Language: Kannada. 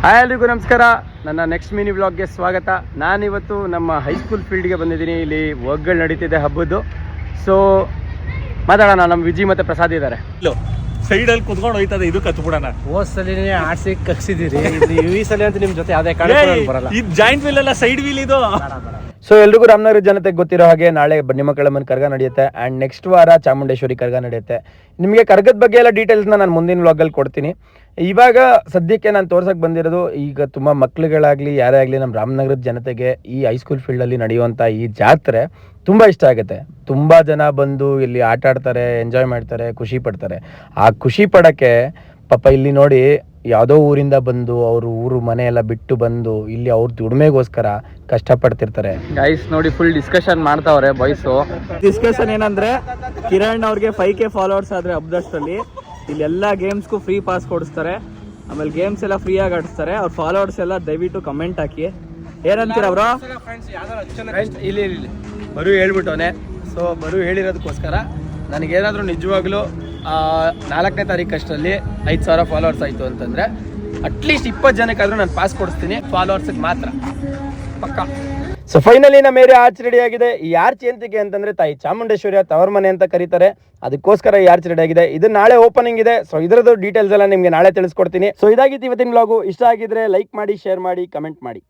ಹಾಯ್ ಎಲ್ರಿಗೂ ನಮಸ್ಕಾರ. ನನ್ನ ನೆಕ್ಸ್ಟ್ ಮಿನಿ ವ್ಲಾಗ್ಗೆ ಸ್ವಾಗತ. ನಾನಿವತ್ತು ನಮ್ಮ ಹೈಸ್ಕೂಲ್ ಫೀಲ್ಡ್ಗೆ ಬಂದಿದ್ದೀನಿ. ಇಲ್ಲಿ ವರ್ಕ್ಗಳು ನಡೀತಿದೆ ಹಬ್ಬದ್ದು. ಸೊ ಮಾತಾಡೋಣ. ನಮ್ಮ ವಿಜಿ ಮತ್ತು ಪ್ರಸಾದ್ ಇದ್ದಾರೆ. ಸೈಡಲ್ಲಿ ಕುತ್ಕೊಂಡು ಹೋಯ್ತದೆ. ಇದು ಕತ್ಬಿಡೋಣ. ಹೋದ್ ಸಲಿನೇ ಆರ್ಸಿ ಕಗ್ಸಿದ್ದೀರಿ, ಈ ಸಲ ಅಂತ ನಿಮ್ ಜೊತೆ ಯಾವ್ದೇ ಕಾರಣ ಬರಲ್ಲ. ಇದು ಜಾಯಿಂಟ್ ವೀಲ್ ಅಲ್ಲ, ಸೈಡ್ ವೀಲ್ ಇದು. ಸೊ ಎಲ್ರಿಗೂ ರಾಮನಗರ ಜನತೆಗೆ ಗೊತ್ತಿರೋ ಹಾಗೆ ನಾಳೆ ಬನ್ನಿ ಮಕ್ಕಳಮ್ಮನ ಕರ್ಗ ನಡೆಯುತ್ತೆ. ಆ್ಯಂಡ್ ನೆಕ್ಸ್ಟ್ ವಾರ ಚಾಮುಂಡೇಶ್ವರಿ ಕರ್ಗ ನಡೆಯುತ್ತೆ. ನಿಮಗೆ ಕರ್ಗದ ಬಗ್ಗೆ ಎಲ್ಲ ಡೀಟೇಲ್ಸ್ನ ನಾನು ಮುಂದಿನ ವ್ಲಾಗಲ್ಲಿ ಕೊಡ್ತೀನಿ. ಇವಾಗ ಸದ್ಯಕ್ಕೆ ನಾನು ತೋರ್ಸಕ್ಕೆ ಬಂದಿರೋದು, ಈಗ ತುಂಬ ಮಕ್ಳುಗಳಾಗಲಿ ಯಾರೇ ಆಗಲಿ ನಮ್ಮ ರಾಮನಗರದ ಜನತೆಗೆ ಈ ಹೈಸ್ಕೂಲ್ ಫೀಲ್ಡಲ್ಲಿ ನಡೆಯುವಂಥ ಈ ಜಾತ್ರೆ ತುಂಬ ಇಷ್ಟ ಆಗುತ್ತೆ. ತುಂಬ ಜನ ಬಂದು ಇಲ್ಲಿ ಆಟ ಆಡ್ತಾರೆ, ಎಂಜಾಯ್ ಮಾಡ್ತಾರೆ, ಖುಷಿ ಪಡ್ತಾರೆ. ಆ ಖುಷಿ ಪಡೋಕ್ಕೆ ಪಾಪ ಇಲ್ಲಿ ನೋಡಿ ಯಾವುದೋ ಊರಿಂದ ಬಂದು ಅವರು ಊರು ಮನೆ ಎಲ್ಲ ಬಿಟ್ಟು ಬಂದು ಇಲ್ಲಿ ಅವ್ರ ದುಡಿಮೆಗೋಸ್ಕರ ಕಷ್ಟಪಡ್ತಿರ್ತಾರೆ. ಗೈಸ್ ನೋಡಿ, ಫುಲ್ ಡಿಸ್ಕಷನ್ ಮಾಡ್ತಾವ್ರೆ ಬಾಯ್ಸು. ಡಿಸ್ಕಷನ್ ಏನಂದ್ರೆ, ಕಿರಣ್ ಅವ್ರಿಗೆ 5K ಫಾಲೋವರ್ಸ್ ಆದ್ರೆ ಹಬ್ಬದಷ್ಟರಲ್ಲಿ ಇಲ್ಲೆಲ್ಲ ಗೇಮ್ಸ್ಗೂ ಫ್ರೀ ಪಾಸ್ ಕೊಡಿಸ್ತಾರೆ. ಆಮೇಲೆ ಗೇಮ್ಸ್ ಎಲ್ಲ ಫ್ರೀ ಆಗಿ ಆಡಿಸ್ತಾರೆ. ಅವ್ರ ಫಾಲೋವರ್ಸ್ ಎಲ್ಲ ದಯವಿಟ್ಟು ಕಮೆಂಟ್ ಹಾಕಿ. ಏನಂತೀರ ಅವರು? ಇಲ್ಲಿ ಬರು ಹೇಳ್ಬಿಟ್ಟವನೆ. ಸೊ ಬರು ಹೇಳಿರೋದಕ್ಕೋಸ್ಕರ ನನಗೇನಾದರೂ ನಿಜವಾಗ್ಲೂ 4ನೇ ತಾರೀಕು ಅಷ್ಟರಲ್ಲಿ 5,000 ಫಾಲೋವರ್ಸ್ ಆಯಿತು ಅಂತಂದರೆ ಅಟ್ಲೀಸ್ಟ್ 20 ಜನಕ್ಕಾದರೂ ನಾನು ಪಾಸ್ ಕೊಡಿಸ್ತೀನಿ, ಫಾಲೋವರ್ಸಿಗೆ ಮಾತ್ರ ಪಕ್ಕ. ಸೊ ಫೈನಲಿ ನಮ್ಮ ಏರಿಯಾ ಆರ್ಚ್ ರೆಡಿ ಆಗಿದೆ. ಈ ಆರ್ಚ್ ಎಂತಿಗೆ ಅಂತಂದರೆ ತಾಯಿ ಚಾಮುಂಡೇಶ್ವರಿಯ ತವರ ಮನೆ ಅಂತ ಕರೀತಾರೆ. ಅದಕ್ಕೋಸ್ಕರ ಈ ಆರ್ಚ್ ರೆಡಿ ಆಗಿದೆ. ಇದು ನಾಳೆ ಓಪನಿಂಗ್ ಇದೆ. ಸೊ ಇದರದ್ದು ಡೀಟೇಲ್ಸ್ ಎಲ್ಲ ನಿಮಗೆ ನಾಳೆ ತಿಳಿಸ್ಕೊಡ್ತೀನಿ. ಸೊ ಇದಾಗಿತ್ತು ಇವತ್ತಿನ ವ್ಲಾಗು. ಇಷ್ಟ ಆಗಿದ್ರೆ ಲೈಕ್ ಮಾಡಿ, ಶೇರ್ ಮಾಡಿ, ಕಮೆಂಟ್ ಮಾಡಿ.